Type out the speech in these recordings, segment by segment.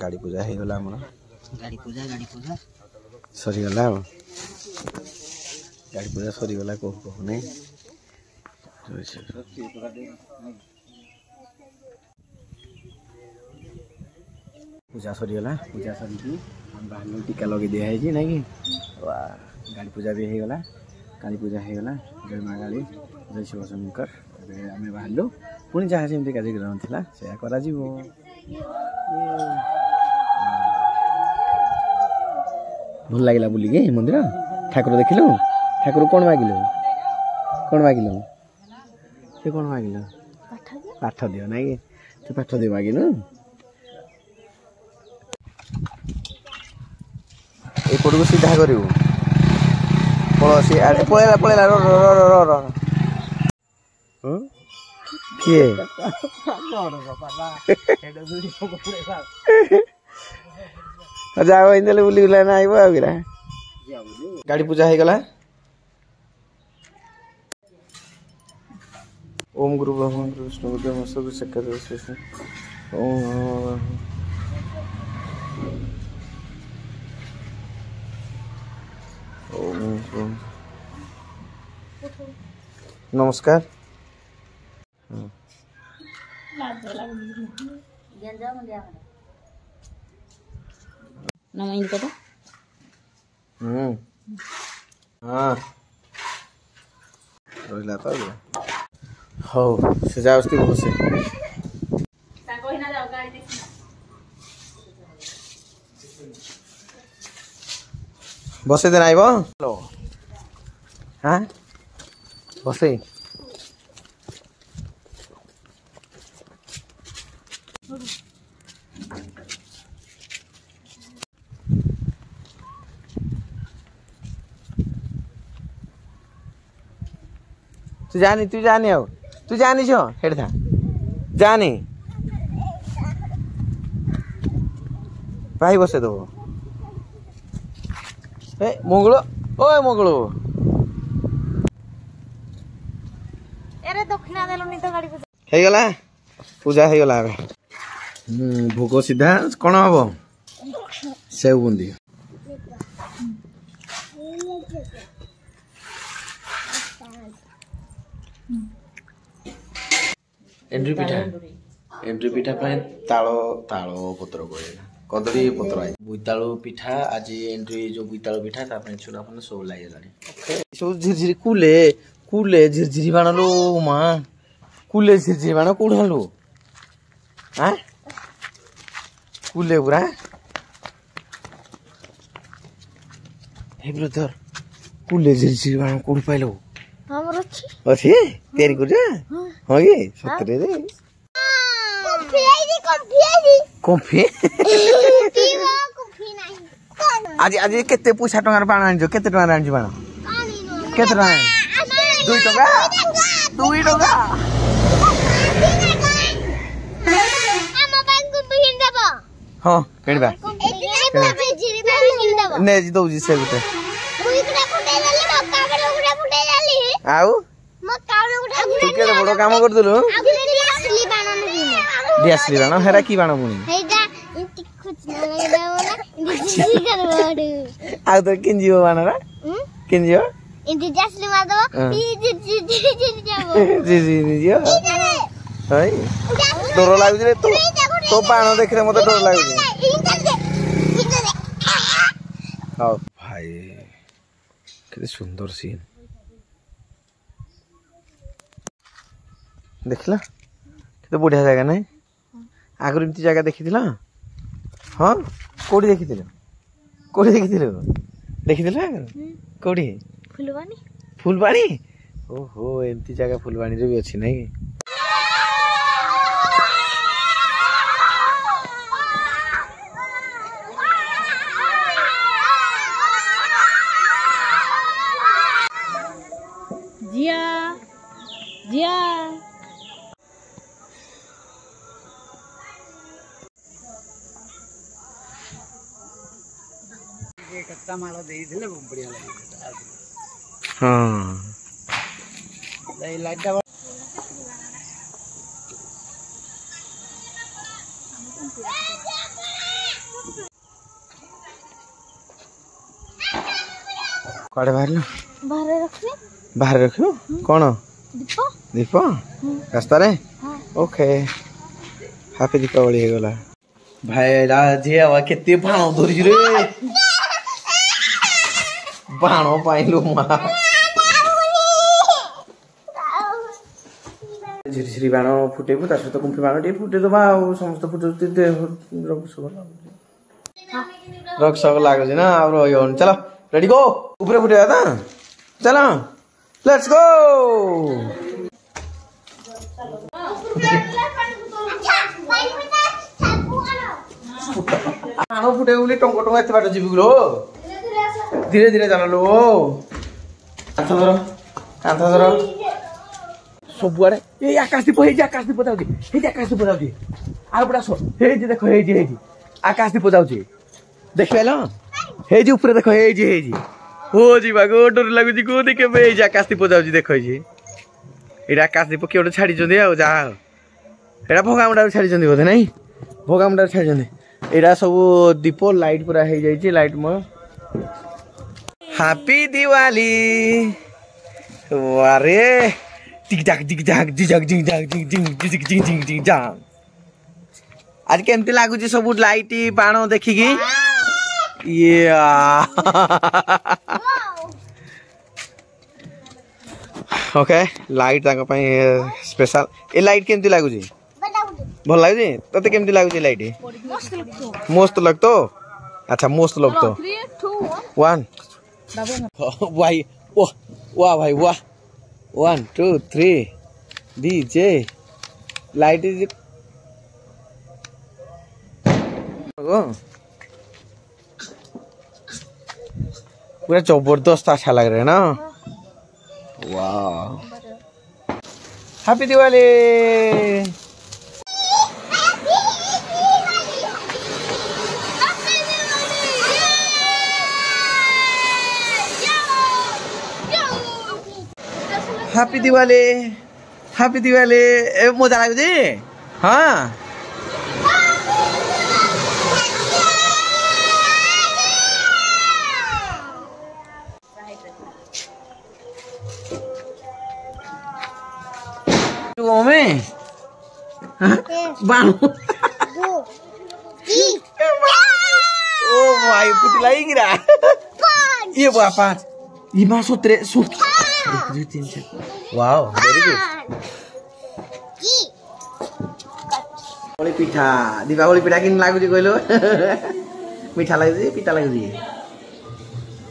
गाड़ी पूजा हो गला हमर गाड़ी पूजा सरी गला गाड़ी पूजा सरी गला को नहीं पूजा सरी गला पूजा सरी की हम बाहर टीका लगे दिया है जी नहीं कि गाड़ी पूजा भी हो गला काली पूजा हो गला जय मां काली जय शिव शंकर आम बाहर पुणी जहाँ जमी कार्यक्रम था से भल लगे बुलिके मंदिर ठाकुर देखिलु ठाकुर कौन मागिलु से कौन मागिलु पाठ दियो ना कि तू पाठ दियो मागिलु एपट को सीधा करू पड़ेगा पड़ेगा रो किए जाओ इंदले बुली बुला ना आइबो आगिरा गाड़ी पूजा हो गला ओम गुरु ब्रह्मा गुरु विष्णु गुरु मस्तु गुरु चक्र विश्वेश्वर ओम ओम नमस्कार नम इनका तो हाँ रोला तो हो से जाओ उसकी बहुत से कोई ना जाओ गाड़ी देखी बसे देना आइबो हेलो हाँ बसे तू जानी हो तू जानी छो हेड था जानी भाई बसे दो ए मंगलो ओए मंगलो एरे दक्षिणा देलुनी तो गाड़ी पूजा हे गला पूजा हे गला भोग सीधा कौन हबो सेव बुंदी एंट्री पिठा तालो पत्र कदली पत्र बोईतालु पिठा आज एंट्री जो बोईतालु पिठा छुड़ा फुड़ा सब लगे सब झिरझिरी कूले झिरझिरी बाण लो माँ कूले झिरझिरी बाण कौन लो हाँ कूले पूरा हे ब्रदर कूले झिरझिरी बाण कौन पाइलो अच्छी तैयारी कर हाँ ये सतरे रे कॉफी आज आज केते पैसा टंगार बाण आनिजो केते टंगार आनिजो बाण केते टंगा 2 टंका 2 टंका हाँ केडबा ने जी दउजी से गुटे आउ तू केते बड़ काम करदलु दियासली बाण हेरा की बाण मुनी आउ तो किंजियो बाणरा किंजियो इंदी दियासली मार दो जी जियो हाय डर लागु रे तो बाण देखरे मते डर लागु हां भाई केते सुंदर सीन देखला केते बढ़िया जगह नहीं आगर एमती जगह देखी हाँ कोड़ी देखी कोड़ी फुलवाणी ओहो एमती जगह फुलवाणी रे भी अच्छी नहीं जिया जिया कच्चा माल दे दिले बढ़िया लगे हाँ लाइट कुआडे बाहर लो बाहर बाहर रखबे रखियो कौन दीप दीप रास्ता रे ओके हैप्पी दीपावली हो गला भाई राजे आवा केते बाण धरि रे बाण पाइलो मा झिरी झिरी बाण फुटेबो ता सहित कुंफी बाण टे फुटे दबा आ समस्त फुटे रक सग लागो ना अब यो चलो रेडी गो ऊपर फुटे था चलो लेट्स गो बाण फुटे बोली टंक टंक एत बाट जीवी लो धीरे धीरे चल लो कांथ धर सबुआड़े ये आकाश दीप हे आकाश दीप जाउची हे आकाश दीप जाउची आर बडा सो हे देखो हे आकाश दीप जाउची देखबेलो हे ऊपर देखो हे हो जी बागो डर लागु जी को देखे बे हे आकाश दीप जाउची देखो हे एटा आकाश दीप केउडे छाडी जंदे आ जा एटा भोगामुडा छाडी जंदे बोधे नहीं भोगामुडा छाडी जंदे एटा सब दीप लाइट पूरा हे जाइची लाइट म हैप्पी दिवाली वारे टिक टाक टिक टाक जिजक जिंग जाक जिंग जिंग जिजक जिंग जिंग जिंग जा आज केमती लागु जी सब लाइट बाण देखिकी ये ओके लाइट ताको पई स्पेशल ए लाइट केमती लागु जी भल लागु जी तते केमती लागु जी लाइट मस्त लगतो अच्छा मस्त लगतो 3 2 1 भाई वाह वाह भाई वाह 1 2 3 डीजे लाइट इज पूरा जबरदस्त अच्छा लग रहा है ना वाह happy Diwali happy Diwali happy Diwali मजा लागु जी हाँ में बाणु ओ भाई फुटी लाई गिरा ये बापा ये मां सोत्रे सुट वाओ वेरी गुड दीपावली पिठा दीपावली पिठा किन लागु जी कहलो मीठा लागु जी पिठा लागु जी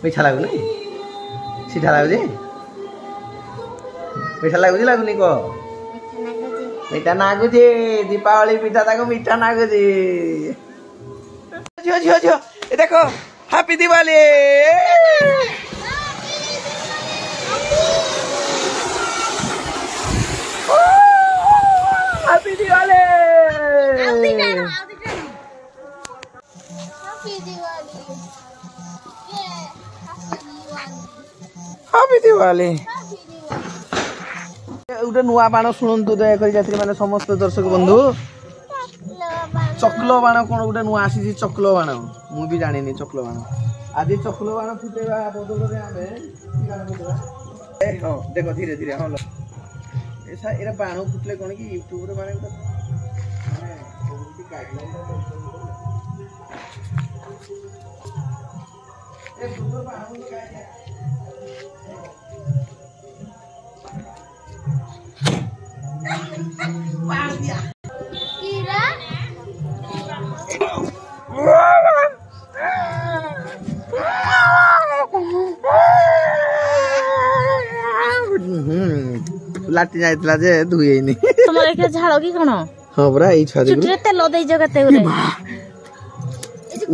मीठा लागु नै सीधा लागु जी मीठा लागु जी लागु नि को मीठा नागु जी दीपावली पिठा ताको मीठा नागु जी जो जो जो ए देखो happy Diwali happy Diwali happy Diwali उठे नुआ बाण शुणु दयाकोरी यात्री मैंने समस्त दर्शक बंधु चकलो बाण कौन गोटे नुआ आसी चकलो बाण मु भी जानी चकलो बाण आज चकलो बाण फुटेवा बदल देखो धीरे धीरे हाँ ऐसा एरा बाण फुटले कौन कि यूट्यूब रे माने लाटी जाइतला जे धुएनी तमरे के झाड़ो की कोन हां बरा ई छादे चुटरे तेल दे जगते उरे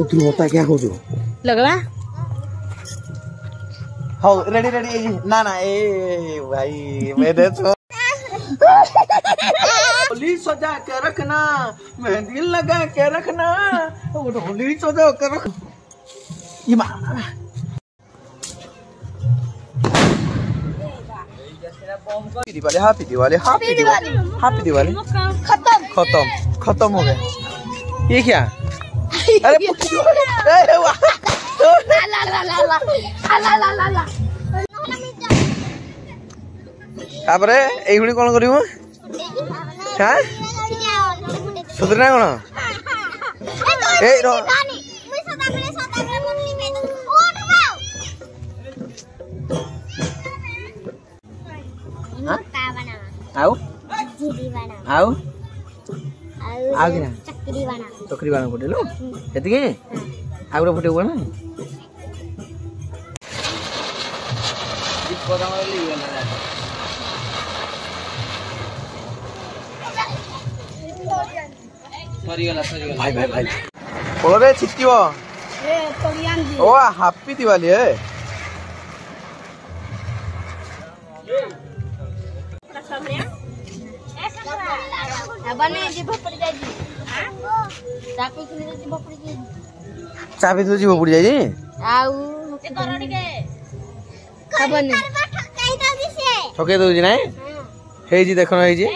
उतरो होता क्या हो जो लगवा हां रेडी रेडी ना ना ए भाई मेरे तो होली सजा के रखना मेहंदी लगा के रखना होली सजा के रख ये मामा Diwali happy Diwali happy Diwali happy Diwali खत्म खत्म खत्म हो गया ये क्या अरे वाह ला ला ला ला ला ला ला ला तापरे एई हुडी कोन करिवो हां सुधर ना कोन ए रो आउ आउ आउ किना चकरी बाण फुटेलो एतिके आउरा फुटेबो ना भाई भाई भाई पोलरे छिटकिबो ओ हैप्पी दिवाली है चाबी तो जीव पड़ी जाई ठके दो ना हे जी देखो हे जी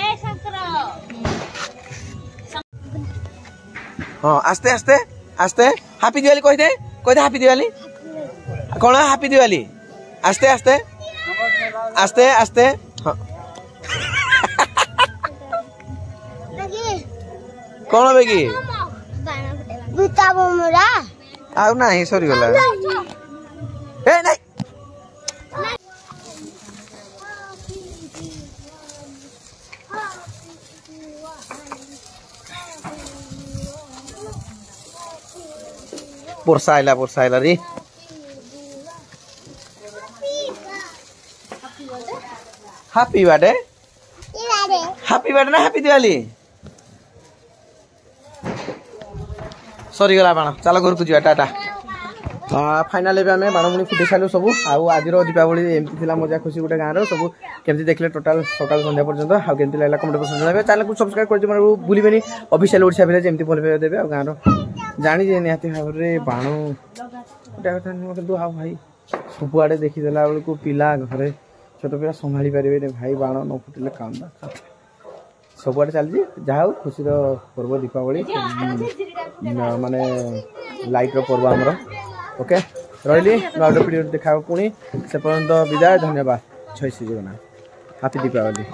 हाँ आस्ते आस्ते आस्ते हैप्पी दिवाली कह दे हैप्पी दिवाली कौन हैप्पी दिवाली आस्ते आस्ते आस्ते आस्ते हाँ कौन बेगी आउ ना सरी गला ए नहीं पोरसाइला रे हैप्पी बर्थडे ना हैप्पी दिवाली सरी गला बाण चल घर को जा टाटा फाइनाल आम बाणमुणी फुटे सारू सब आज दीपावली एमती मजा खुशी गोटे गाँव सब केमती देखले टोटाल सकाल संध्या पर्यंत आउ केमती लगला कमेंट बॉक्स में चैनल को सब्सक्राइब कर भूलिबेनी ऑफिशियल ओडिशा विलेज एमती भल पाइबा देबे आ गाँव जानी जे निहाती भाव में बाण गोटे कथा नुह कि हाँ भाई सबुआड़े देखीदेला बेलू पिला घरे छोट पिला संभाली पारे भाई बाण न फुटिले काम सबुआड़े चलती जहाँ हो खुशी पर्व दीपावली माने लाइट पर्व आमर ओके रही नोटे वीडियो देखा पुणी से पर्यंत विदाय धन्यवाद जय श्री जगन्नाथ हैप्पी दीपावली।